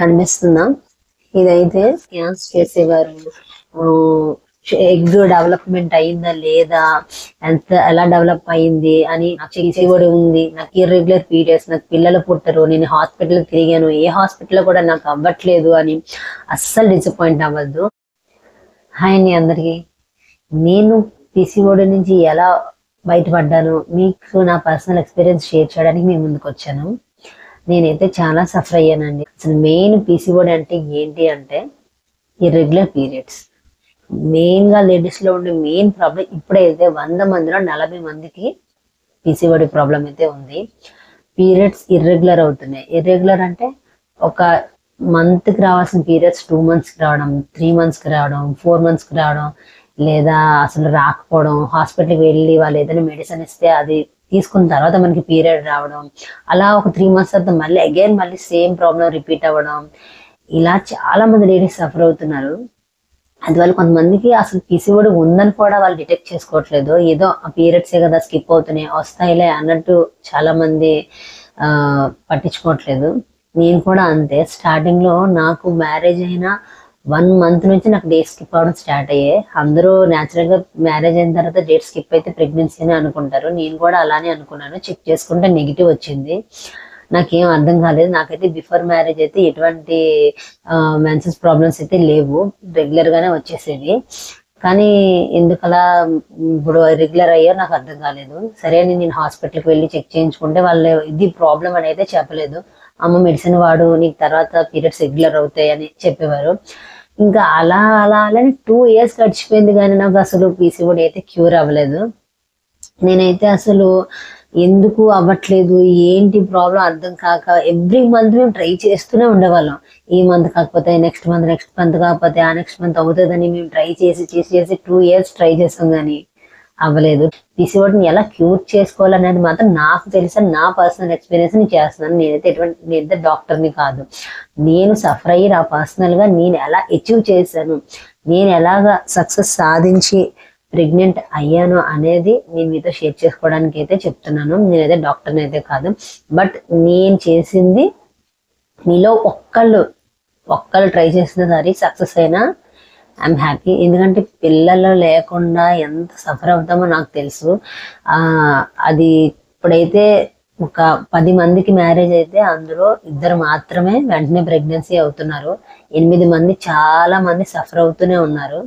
కనిపిస్తుందా? ఇదైతే స్కాన్స్ చేసేవారు. ఎగ్ డెవలప్మెంట్ అయిందా లేదా, ఎలా డెవలప్ అయింది అని నాకు చేసేవాడు ఉంది. నాకు ఇర్రెగ్యులర్ పీరియడ్స్, నాకు పిల్లలు పుట్టరు, నేను హాస్పిటల్ తిరిగాను, ఏ హాస్పిటల్ కూడా నాకు అవ్వట్లేదు అని అస్సలు డిసప్పాయింట్ అవ్వద్దు. హాయ్ అండి అందరికి. నేను పిసిఓడి నుంచి ఎలా బయటపడ్డాను మీకు నా పర్సనల్ ఎక్స్పీరియన్స్ షేర్ చేయడానికి మీ ముందుకు వచ్చాను. నేనైతే చాలా సఫర్ అయ్యానండి. అసలు మెయిన్ పిసిఓడి అంటే ఏంటి అంటే ఇర్రెగ్యులర్ పీరియడ్స్. మెయిన్ గా లేడీస్ లో ఉండే మెయిన్ ప్రాబ్లం ఇప్పుడైతే 100 మందిలో 40 మందికి పిసిఓడి ప్రాబ్లం అయితే ఉంది. పీరియడ్స్ ఇర్రెగ్యులర్ అవుతున్నాయి. ఇర్రెగ్యులర్ అంటే ఒక మంత్ కి రావాల్సిన పీరియడ్స్ 2 months కి రావడం, 3 months కి రావడం, 4 months కి రావడం, లేదా అసలు రాకపోవడం, హాస్పిటల్కి వెళ్ళి వాళ్ళు ఏదైనా మెడిసిన్ ఇస్తే అది తీసుకున్న తర్వాత మనకి పీరియడ్ రావడం, అలా ఒక 3 months తర్వాత మళ్ళీ సేమ్ ప్రాబ్లం రిపీట్ అవ్వడం, ఇలా చాలా మంది లేడీస్ సఫర్ అవుతున్నారు. అందువల్ల కొంతమందికి అసలు పిసిఓడి ఉందని కూడా వాళ్ళు డిటెక్ట్ చేసుకోవట్లేదు. ఏదో ఆ పీరియడ్సే కదా, స్కిప్ అవుతున్నాయి, వస్తాయిలే అన్నట్టు చాలా మంది పట్టించుకోవట్లేదు. నేను కూడా అంతే. స్టార్టింగ్ లో నాకు మ్యారేజ్ అయిన 1 month నుంచి నాకు డేట్ స్కిప్ అవడం స్టార్ట్ అయ్యాయి. అందరూ న్యాచురల్ గా మ్యారేజ్ అయిన తర్వాత డేట్ స్కిప్ అయితే ప్రెగ్నెన్సీ అని అనుకుంటారు. నేను కూడా అలానే అనుకున్నాను. చెక్ చేసుకుంటే నెగిటివ్ వచ్చింది. నాకేం అర్థం కాలేదు. నాకైతే బిఫోర్ మ్యారేజ్ అయితే ఎటువంటి మెన్సెస్ ప్రాబ్లమ్స్ అయితే లేవు, రెగ్యులర్ గానే వచ్చేసేది. కానీ ఎందుకలా ఇప్పుడు రెగ్యులర్ అయ్యో నాకు అర్థం కాలేదు. సరే అని నేను హాస్పిటల్కి వెళ్ళి చెక్ చేయించుకుంటే వాళ్ళు ఇది ప్రాబ్లం అని అయితే చెప్పలేదు. అమ్మ మెడిసిన్ వాడు, నీకు తర్వాత పీరియడ్స్ రెగ్యులర్ అవుతాయి అని చెప్పేవారు. ఇంకా అలా 2 years గడిచిపోయింది కానీ నాకు అసలు పిసిఓడి అయితే క్యూర్ అవ్వలేదు. నేనైతే అసలు ఎందుకు అవ్వట్లేదు, ఏంటి ప్రాబ్లం అర్థం కాక ఎవ్రీ మంత్ మేము ట్రై చేస్తూనే ఉండేవాళ్ళం. ఈ మంత్ కాకపోతే నెక్స్ట్ మంత్ కాకపోతే ఆ నెక్స్ట్ మంత్ అవుతుందని మేము ట్రై చేసి 2 years ట్రై చేసాం కానీ అవ్వలేదు. పిసిఓడిని ఎలా క్యూర్ చేసుకోవాలనేది మాత్రం నాకు తెలిసిన నా పర్సనల్ ఎక్స్పీరియన్స్ నేను చేస్తున్నాను. నేనైతే డాక్టర్ని కాదు. నేను సఫర్ అయ్యి నా పర్సనల్ గా నేను ఎలా అచీవ్ చేశాను, నేను ఎలాగా సక్సెస్ సాధించి ప్రెగ్నెంట్ అయ్యాను అనేది నేను మీతో షేర్ చేసుకోవడానికి అయితే చెప్తున్నాను. నేనైతే డాక్టర్ని అయితే కాదు. బట్ నేను చేసింది మీలో ఒక్కళ్ళు ట్రై చేసిన సరే సక్సెస్ అయినా ఐఎమ్ హ్యాపీ. ఎందుకంటే పిల్లలు లేకుండా ఎంత సఫర్ అవుతామో నాకు తెలుసు. అది ఇప్పుడైతే ఒక 10 మందికి మ్యారేజ్ అయితే అందులో 2 మాత్రమే వెంటనే ప్రెగ్నెన్సీ అవుతున్నారు. 8 మంది చాలా మంది సఫర్ అవుతూనే ఉన్నారు.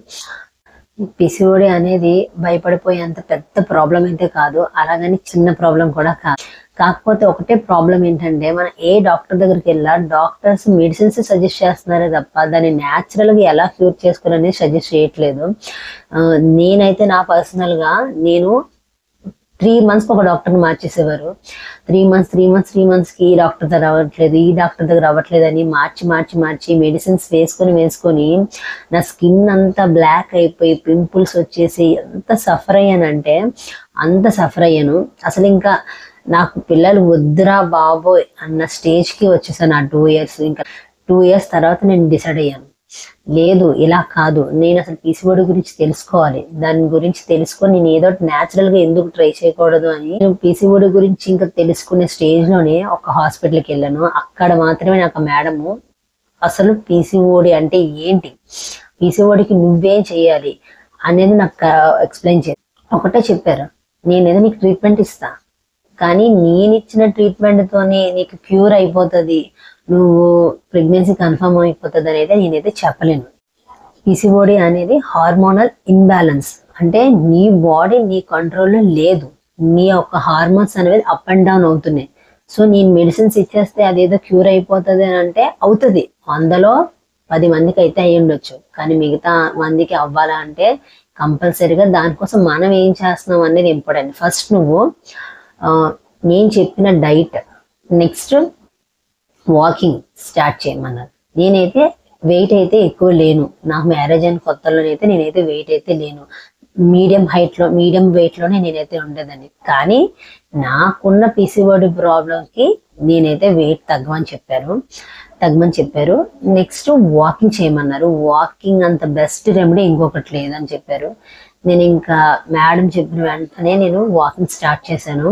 పిసిఓడి అనేది భయపడిపోయేంత పెద్ద ప్రాబ్లం అయితే కాదు, అలాగని చిన్న ప్రాబ్లం కూడా కాదు. కాకపోతే ఒకటే ప్రాబ్లం ఏంటంటే మనం ఏ డాక్టర్ దగ్గరికి వెళ్ళా డాక్టర్స్ మెడిసిన్స్ సజెస్ట్ చేస్తున్నారే తప్ప దాన్ని న్యాచురల్ గా ఎలా క్యూర్ చేసుకోవాలని సజెస్ట్ చేయట్లేదు. నేనైతే నా పర్సనల్ గా నేను 3 months ఒక డాక్టర్ని మార్చేసేవారు. 3 months కి ఈ డాక్టర్ దగ్గర అవ్వట్లేదు, ఈ డాక్టర్ దగ్గర అవ్వట్లేదు అని మార్చి మెడిసిన్స్ వేసుకొని నా స్కిన్ అంతా బ్లాక్ అయిపోయి పింపుల్స్ వచ్చేసి ఎంత సఫర్ అయ్యానంటే అంత సఫర్ అయ్యాను. అసలు ఇంకా నాకు పిల్లలు వద్దురా బాబోయ్ అన్న స్టేజ్ కి వచ్చేసాను. ఆ 2 years, ఇంకా 2 years తర్వాత నేను డిసైడ్ అయ్యాను, లేదు ఇలా కాదు, నేను అసలు పిసిఓడి గురించి తెలుసుకోవాలి. దాని గురించి తెలుసుకొని నేను ఏదో న్యాచురల్ గా ఎందుకు ట్రై చేయకూడదు అని నేను పిసిఓడి గురించి ఇంకా తెలుసుకునే స్టేజ్ లోనే ఒక హాస్పిటల్కి వెళ్ళాను. అక్కడ మాత్రమే నాకు మేడము అసలు పిసిఓడి అంటే ఏంటి, పిసిఓడికి నువ్వేం చేయాలి అనేది నాకు ఎక్స్ప్లెయిన్ చేయాలి. ఒకటే చెప్పారు, నేనేదో నీకు ట్రీట్మెంట్ ఇస్తా, కానీ నేను ఇచ్చిన ట్రీట్మెంట్ తోనే నీకు క్యూర్ అయిపోతుంది, నువ్వు ప్రెగ్నెన్సీ కన్ఫర్మ్ అయిపోతుంది అనేది నేనైతే చెప్పలేను. పిసిఓడి అనేది హార్మోనల్ ఇన్బ్యాలెన్స్. అంటే నీ బాడీ నీ కంట్రోల్లో లేదు, నీ యొక్క హార్మోన్స్ అనేది అప్ అండ్ డౌన్ అవుతున్నాయి. సో నేను మెడిసిన్స్ ఇచ్చేస్తే అదేదో క్యూర్ అయిపోతుంది అని అంటే అవుతుంది. 100లో 10 మందికి అయితే అయ్యి ఉండొచ్చు, కానీ మిగతా మందికి అవ్వాలంటే కంపల్సరీగా దానికోసం మనం ఏం చేస్తున్నాం అనేది ఇంపార్టెంట్. ఫస్ట్ నువ్వు నేను చెప్పిన డైట్, నెక్స్ట్ వాకింగ్ స్టార్ట్ చేయమన్నారు. నేనైతే వెయిట్ అయితే ఎక్కువ లేను. నాకు మ్యారేజ్ అయిన కొత్తలోనైతే నేనైతే వెయిట్ అయితే లేను. మీడియం వెయిట్ లోనే నేనైతే ఉండేదాన్ని. కానీ నాకున్న పిసిఓడి ప్రాబ్లంకి నేనైతే వెయిట్ తగ్గమని చెప్పారు. నెక్స్ట్ వాకింగ్ చేయమన్నారు. వాకింగ్ అంత బెస్ట్ రెమెడీ ఇంకొకటి లేదని చెప్పారు. నేను ఇంకా మేడం చెప్పిన వెంటనే నేను వాకింగ్ స్టార్ట్ చేశాను.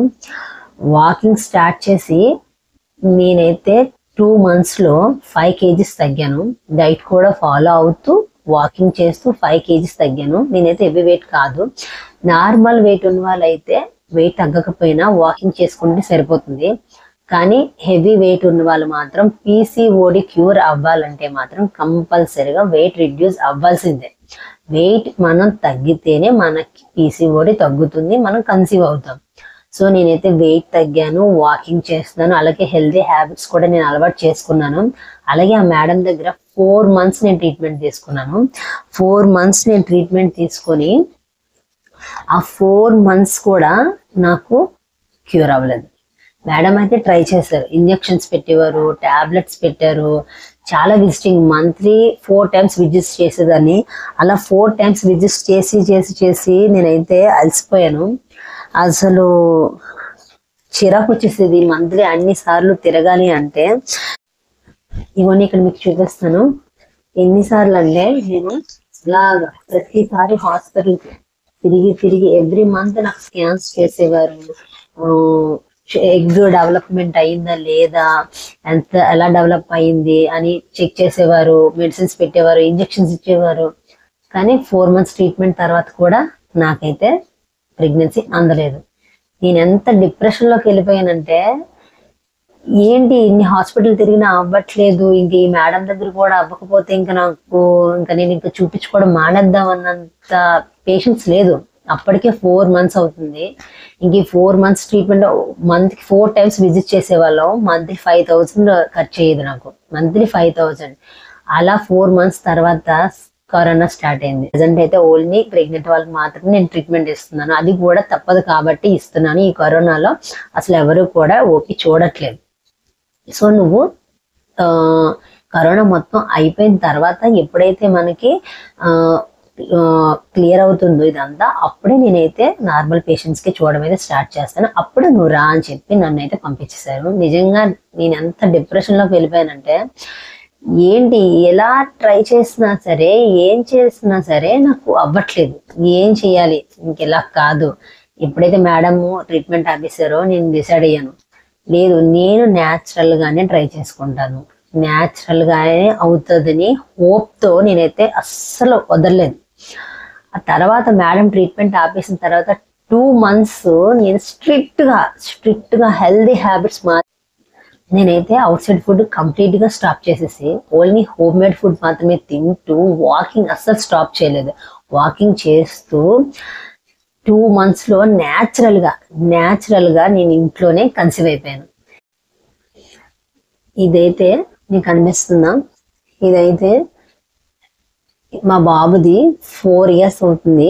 వాకింగ్ స్టార్ట్ చేసి నేనైతే 2 months లో 5 kgs తగ్గాను. డైట్ కూడా ఫాలో అవుతూ వాకింగ్ చేస్తూ 5 kgs తగ్గాను. నేనైతే హెవీ వెయిట్ కాదు. నార్మల్ వెయిట్ ఉన్న వాళ్ళైతే వెయిట్ తగ్గకపోయినా వాకింగ్ చేసుకుంటే సరిపోతుంది. కానీ హెవీ వెయిట్ ఉన్న వాళ్ళు మాత్రం పీసీఓడి క్యూర్ అవ్వాలంటే మాత్రం కంపల్సరీగా వెయిట్ రిడ్యూస్ అవ్వాల్సిందే. వెయిట్ మనం తగ్గితేనే మనకి పీసీఓడి తగ్గుతుంది, మనం కన్సీవ్ అవుతాం. సో నేనైతే వెయిట్ తగ్గాను, వాకింగ్ చేస్తున్నాను, అలాగే హెల్దీ హ్యాబిట్స్ కూడా నేను అలవాటు చేసుకున్నాను. అలాగే ఆ మేడం దగ్గర 4 months నేను ట్రీట్మెంట్ తీసుకున్నాను. 4 months నేను ట్రీట్మెంట్ తీసుకొని ఆ 4 months కూడా నాకు క్యూర్ అవ్వలేదు. మేడం అయితే ట్రై చేశారు, ఇంజెక్షన్స్ పెట్టేవారు, టాబ్లెట్స్ పెట్టారు, చాలా విజిటింగ్ మంత్లీ 4 times విజిట్స్ చేసేదాన్ని. అలా 4 times విజిట్స్ చేసి చేసి చేసి నేనైతే అలసిపోయాను. అసలు చిరాకు వచ్చేసేది మంత్లీ అన్ని సార్లు తిరగాలి అంటే. ఇవన్నీ ఇక్కడ మీకు చూపిస్తాను. ఎన్నిసార్లు అంటే నేను ఇలాగా ప్రతిసారి హాస్పిటల్ తిరిగి తిరిగి ఎవ్రీ మంత్ నాకు స్కాన్స్ చేసేవారు. ఎగ్ డెవలప్మెంట్ అయిందా లేదా, ఎలా డెవలప్ అయింది అని చెక్ చేసేవారు, మెడిసిన్స్ పెట్టేవారు, ఇంజెక్షన్స్ ఇచ్చేవారు. కానీ 4 months ట్రీట్మెంట్ తర్వాత కూడా నాకైతే ప్రెగ్నెన్సీ అందలేదు. నేను ఎంత డిప్రెషన్లోకి వెళ్ళిపోయానంటే, ఏంటి ఇన్ని హాస్పిటల్ తిరిగినా అవ్వట్లేదు, ఇంక ఈ మేడం దగ్గర కూడా అవ్వకపోతే నేను ఇంకా చూపించుకోవడం మానేద్దాం అన్నంత పేషెన్స్ లేదు. అప్పటికే 4 months అవుతుంది. ఇంక ఈ 4 months ట్రీట్మెంట్ మంత్కి 4 times విజిట్ చేసేవాళ్ళం. మంత్లీ 5,000 ఖర్చు అయ్యేది నాకు, మంత్లీ 5,000. అలా 4 months తర్వాత కరోనా స్టార్ట్ అయింది. ప్రజెంట్ అయితే ఓన్లీ ప్రెగ్నెంట్ వాళ్ళకి మాత్రమే నేను ట్రీట్మెంట్ ఇస్తున్నాను. అది కూడా తప్పదు కాబట్టి ఇస్తున్నాను. ఈ కరోనాలో అసలు ఎవరు కూడా ఓపి చూడట్లేదు. సో నువ్వు కరోనా మొత్తం అయిపోయిన తర్వాత ఎప్పుడైతే మనకి క్లియర్ అవుతుందో ఇదంతా, అప్పుడే నేనైతే నార్మల్ పేషెంట్స్కి చూడడం అయితే స్టార్ట్ చేస్తాను. అప్పుడు నువ్వు రా అని చెప్పి నన్ను అయితే పంపించేశారు. నిజంగా నేను ఎంత డిప్రెషన్లోకి వెళ్ళిపోయానంటే, ఏంటి ఎలా ట్రై చేసినా సరే, ఏం చేసినా సరే నాకు అవ్వట్లేదు, ఏం చేయాలి, ఇంకెలా కాదు. ఎప్పుడైతే మేడము ట్రీట్మెంట్ ఆపేశారో నేను డిసైడ్ అయ్యాను, లేదు నేను న్యాచురల్గానే ట్రై చేసుకుంటాను, న్యాచురల్గానే అవుతుందని హోప్తో నేనైతే అస్సలు వదలలేదు. ఆ తర్వాత మేడం ట్రీట్మెంట్ ఆపేసిన తర్వాత 2 months నేను స్ట్రిక్ట్గా హెల్దీ హ్యాబిట్స్ నేనైతే అవుట్ సైడ్ ఫుడ్ కంప్లీట్గా స్టాప్ చేసేసి ఓన్లీ హోమ్ మేడ్ ఫుడ్ మాత్రమే తింటూ వాకింగ్ అస్సలు స్టాప్ చేయలేదు. వాకింగ్ చేస్తూ 2 months న్యాచురల్గా నేను ఇంట్లోనే కన్సీవ్ అయిపోయాను. ఇదైతే మీకు అనిపిస్తుందా? ఇదైతే మా బాబుది 4 years అవుతుంది,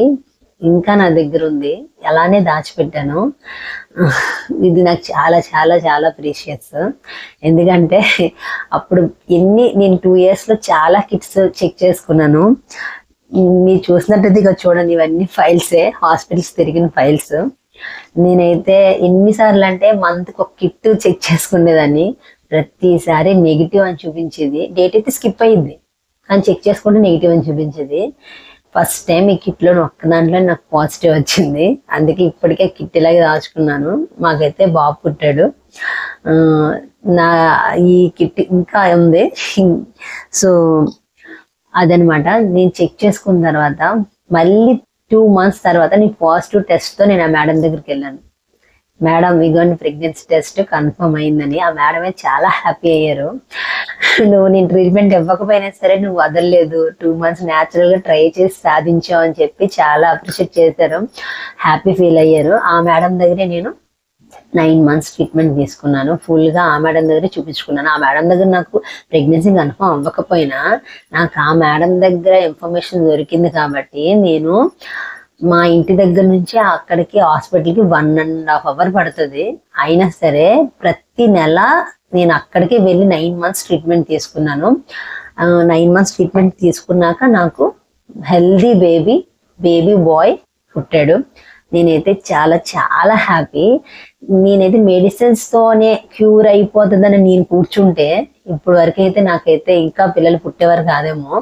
ఇంకా నా దగ్గర ఉంది, అలానే దాచిపెట్టాను. ఇది నాకు చాలా చాలా చాలా ప్రీషియస్. ఎందుకంటే అప్పుడు నేను 2 yearsలో చాలా కిట్స్ చెక్ చేసుకున్నాను. మీరు చూసినట్టయితే ఇక చూడండి, ఇవన్నీ ఫైల్సే, హాస్పిటల్స్ తిరిగిన ఫైల్స్. నేనైతే ఎన్నిసార్లు అంటే మంత్కి ఒక కిట్ చెక్ చేసుకునేదాన్ని. ప్రతిసారి నెగిటివ్ అని చూపించేది. డేట్ అయితే స్కిప్ అయ్యింది కానీ చెక్ చేసుకుంటే నెగిటివ్ అని చూపించేది. ఫస్ట్ టైం ఈ కిట్లో ఒక్క దాంట్లో నాకు పాజిటివ్ వచ్చింది. అందుకే ఇప్పటికే కిట్ ఇలాగే దాచుకున్నాను. మాకైతే బాబు పుట్టాడు. ఈ కిట్ ఇంకా ఉంది. సో అదనమాట. నేను చెక్ చేసుకున్న తర్వాత మళ్ళీ 2 months తర్వాత నేను పాజిటివ్ టెస్ట్తో నేను ఆ మేడం దగ్గరికి వెళ్ళాను. మేడం ఇగోని ప్రెగ్నెన్సీ టెస్ట్ కన్ఫర్మ్ అయిందని. ఆ మేడమే చాలా హ్యాపీ అయ్యారు. నేను ట్రీట్మెంట్ ఇవ్వకపోయినా సరే నువ్వు వదలలేదు, 2 months న్యాచురల్గా ట్రై చేసి సాధించావు అని చెప్పి చాలా అప్రిషియేట్ చేశారు, హ్యాపీ ఫీల్ అయ్యారు. ఆ మేడం దగ్గరే నేను 9 months ట్రీట్మెంట్ తీసుకున్నాను. ఫుల్గా ఆ మేడం దగ్గరే చూపించుకున్నాను. ఆ మేడం దగ్గర నాకు ప్రెగ్నెన్సీ కన్ఫర్మ్ అవ్వకపోయినా నాకు ఆ మేడం దగ్గర ఇన్ఫర్మేషన్ దొరికింది కాబట్టి నేను మా ఇంటి దగ్గర నుంచి అక్కడికి హాస్పిటల్కి 1.5 hours పడుతుంది. అయినా సరే ప్రతి నెల నేను అక్కడికి వెళ్ళి 9 months ట్రీట్మెంట్ తీసుకున్నాను. 9 months ట్రీట్మెంట్ తీసుకున్నాక నాకు హెల్దీ బేబీ బాయ్ పుట్టాడు. నేనైతే చాలా చాలా హ్యాపీ. నేనైతే మెడిసిన్స్తోనే క్యూర్ అయిపోతుందని నేను కూర్చుంటే ఇప్పుడు వరకు అయితే నాకైతే ఇంకా పిల్లలు పుట్టేవారు కాదేమో.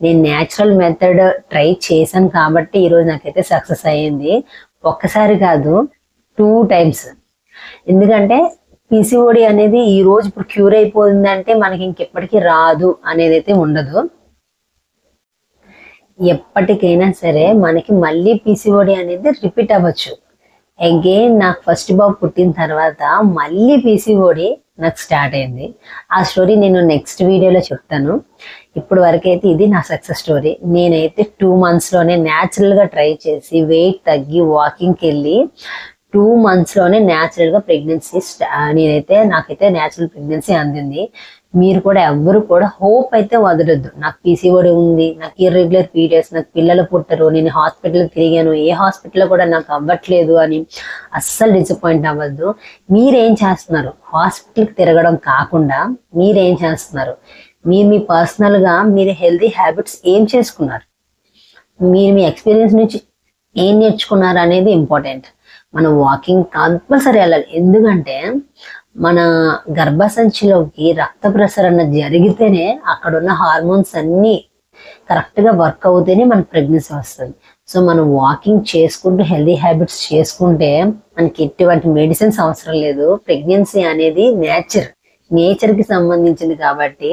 నేను న్యాచురల్ మెథడ్ ట్రై చేశాను కాబట్టి ఈరోజు నాకైతే సక్సెస్ అయ్యింది. ఒక్కసారి కాదు, 2 times. ఎందుకంటే పీసీఓడి అనేది ఈ రోజు ఇప్పుడు క్యూర్ అయిపోయిందంటే మనకి ఇంకెప్పటికీ రాదు అనేది అయితే ఉండదు. ఎప్పటికైనా సరే మనకి మళ్ళీ పీసీఓడి అనేది రిపీట్ అవ్వచ్చు. అగైన్ నాకు ఫస్ట్ బాబు పుట్టిన తర్వాత మళ్ళీ పీసీఓడి నాకు స్టార్ట్ అయింది. ఆ స్టోరీ నేను నెక్స్ట్ వీడియోలో చెప్తాను. ఇప్పుడు వరకైతే ఇది నా సక్సెస్ స్టోరీ. నేనైతే 2 monthsలోనే న్యాచురల్గా ట్రై చేసి వెయిట్ తగ్గి వాకింగ్కి వెళ్ళి 2 monthsలోనే న్యాచురల్గా ప్రెగ్నెన్సీ నాకైతే న్యాచురల్ ప్రెగ్నెన్సీ అందింది. మీరు కూడా ఎవ్వరు కూడా హోప్ అయితే వదలొద్దు. నాకు పీసీఓడి ఉంది, నాకు ఇర్రెగ్యులర్ పీరియడ్స్, నాకు పిల్లలు పుట్టరు, నేను హాస్పిటల్కి తిరిగాను, ఏ హాస్పిటల్లో కూడా నాకు అవ్వట్లేదు అని అస్సలు డిసప్పాయింట్ అవ్వద్దు. మీరేం చేస్తున్నారు? హాస్పిటల్కి తిరగడం కాకుండా మీరేం చేస్తున్నారు? మీ పర్సనల్గా మీరు హెల్తీ హ్యాబిట్స్ ఏం చేసుకున్నారు? మీరు మీ ఎక్స్పీరియన్స్ నుంచి ఏం నేర్చుకున్నారు అనేది ఇంపార్టెంట్. మనం వాకింగ్ కంపల్సరీ వెళ్ళాలి. ఎందుకంటే మన గర్భసంచిలోకి రక్త ప్రసరణ జరిగితేనే అక్కడున్న హార్మోన్స్ అన్నీ కరెక్ట్గా వర్క్ అవుతేనే మనకు ప్రెగ్నెన్సీ వస్తుంది. సో మనం వాకింగ్ చేసుకుంటూ హెల్తీ హ్యాబిట్స్ చేసుకుంటే మనకి ఎటువంటి మెడిసిన్స్ అవసరం లేదు. ప్రెగ్నెన్సీ అనేది నేచర్కి సంబంధించింది కాబట్టి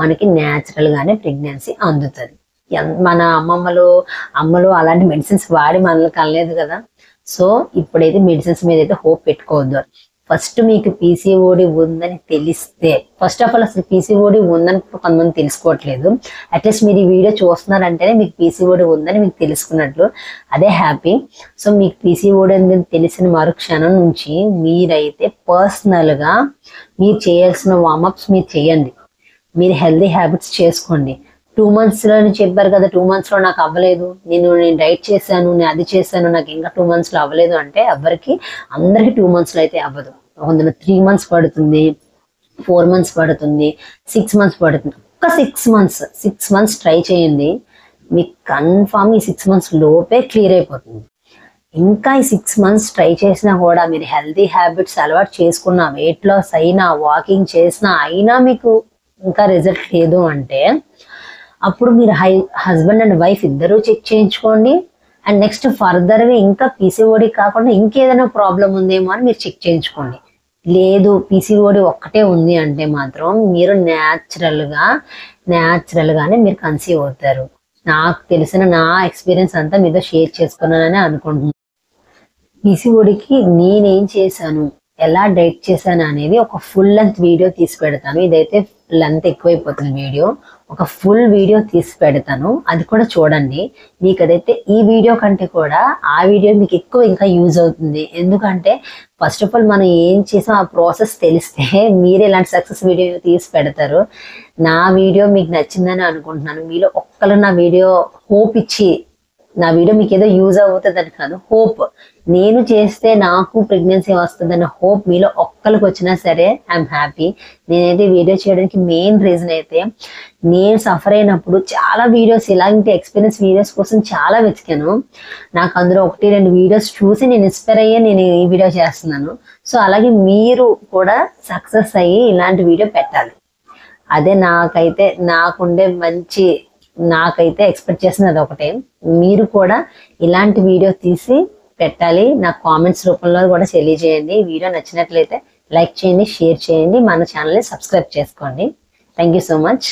మనకి న్యాచురల్గానే ప్రెగ్నెన్సీ అందుతుంది. మన అమ్మలు అలాంటి మెడిసిన్స్ వాడి మనల్ని కలలేదు కదా. సో ఇప్పుడైతే మెడిసిన్స్ మీద అయితే హోప్ పెట్టుకోవద్దు. ఫస్ట్ మీకు పీసీఓడి ఉందని తెలిస్తే, ఫస్ట్ ఆఫ్ ఆల్ అసలు పీసీఓడి ఉందని కొంతమంది తెలుసుకోవట్లేదు. అట్లీస్ట్ మీరు ఈ వీడియో చూస్తున్నారంటేనే మీకు పీసీఓడి ఉందని మీకు తెలుసుకున్నట్లు, అదే హ్యాపీ. సో మీకు పీసీఓడి అని తెలిసిన మరుక్షణం నుంచి మీరైతే పర్సనల్గా మీరు చేయాల్సిన వార్మప్స్ మీరు చేయండి. మీరు హెల్తీ హ్యాబిట్స్ చేసుకోండి. 2 monthsలో చెప్పారు కదా, 2 monthsలో నాకు అవ్వలేదు, నేను డైట్ చేశాను, నేను అది చేశాను, నాకు ఇంకా 2 monthsలో అవ్వలేదు అంటే అందరికీ 2 monthsలో అయితే అవ్వదు. కొందరు 3 months పడుతుంది, 4 months పడుతుంది, 6 months పడుతుంది. ఒక్క 6 months ట్రై చేయండి, మీకు కన్ఫామ్ ఈ 6 months లోపే క్లియర్ అయిపోతుంది. ఇంకా ఈ 6 months ట్రై చేసినా కూడా మీరు హెల్తీ హ్యాబిట్స్ అలవాటు చేసుకున్నా, వెయిట్ లాస్ అయినా, వాకింగ్ చేసినా అయినా మీకు ఇంకా రిజల్ట్ లేదు అంటే అప్పుడు మీరు హస్బెండ్ అండ్ వైఫ్ ఇద్దరూ చెక్ చేయించుకోండి. అండ్ నెక్స్ట్ ఫర్దర్గా ఇంకా పీసీఓడి కాకుండా ఇంకేదైనా ప్రాబ్లం ఉందేమో అని మీరు చెక్ చేయించుకోండి. లేదు పీసీఓడి ఒక్కటే ఉంది అంటే మాత్రం మీరు న్యాచురల్గానే మీరు కన్సీవ్ అవుతారు. నాకు తెలిసిన నా ఎక్స్పీరియన్స్ అంతా మీతో షేర్ చేసుకున్నానని అనుకుంటున్నాను. పీసీఓడికి నేనేం చేశాను, ఎలా డైట్ చేశాను అనేది ఒక ఫుల్ లెంత్ వీడియో తీసి పెడతాను. ఇదైతే లెంత్ ఎక్కువైపోతుంది వీడియో, ఒక ఫుల్ వీడియో తీసి పెడతాను, అది కూడా చూడండి. మీకు అదైతే ఈ వీడియో కంటే కూడా ఆ వీడియో మీకు ఎక్కువ ఇంకా యూజ్ అవుతుంది. ఎందుకంటే ఫస్ట్ ఆఫ్ ఆల్ మనం ఏం చేసాం ఆ ప్రాసెస్ తెలిస్తే మీరు ఇలాంటి సక్సెస్ వీడియో తీసి పెడతారు. నా వీడియో మీకు నచ్చిందని అనుకుంటున్నాను. మీలో ఒక్కరు నా వీడియో హోప్ ఇచ్చి, నా వీడియో మీకు ఏదో యూజ్ అవుతుందని కాదు, హోప్ నేను చేస్తే నాకు ప్రెగ్నెన్సీ వస్తుందన్న హోప్ మీలో ఒక్కరికి వచ్చినా సరే ఐఎమ్ హ్యాపీ. నేనైతే వీడియో చేయడానికి మెయిన్ రీజన్ అయితే నేను సఫర్ అయినప్పుడు చాలా వీడియోస్, ఇలాంటి ఎక్స్పీరియన్స్ వీడియోస్ కోసం చాలా వెతికాను. నాకు అందులో 1-2 వీడియోస్ చూసి నేను ఇన్స్పైర్ అయ్యి నేను ఈ వీడియో చేస్తున్నాను. సో అలాగే మీరు కూడా సక్సెస్ అయ్యి ఇలాంటి వీడియో పెట్టాలి. అదే నాకైతే ఎక్స్పెక్ట్ చేసినది ఒకటే, మీరు కూడా ఇలాంటి వీడియో తీసి పెట్టాలి. నాకు కామెంట్స్ రూపంలో కూడా తెలియజేయండి. వీడియో నచ్చినట్లయితే లైక్ చేయండి, షేర్ చేయండి, మన ఛానల్ని సబ్స్క్రైబ్ చేసుకోండి. Thank you so much.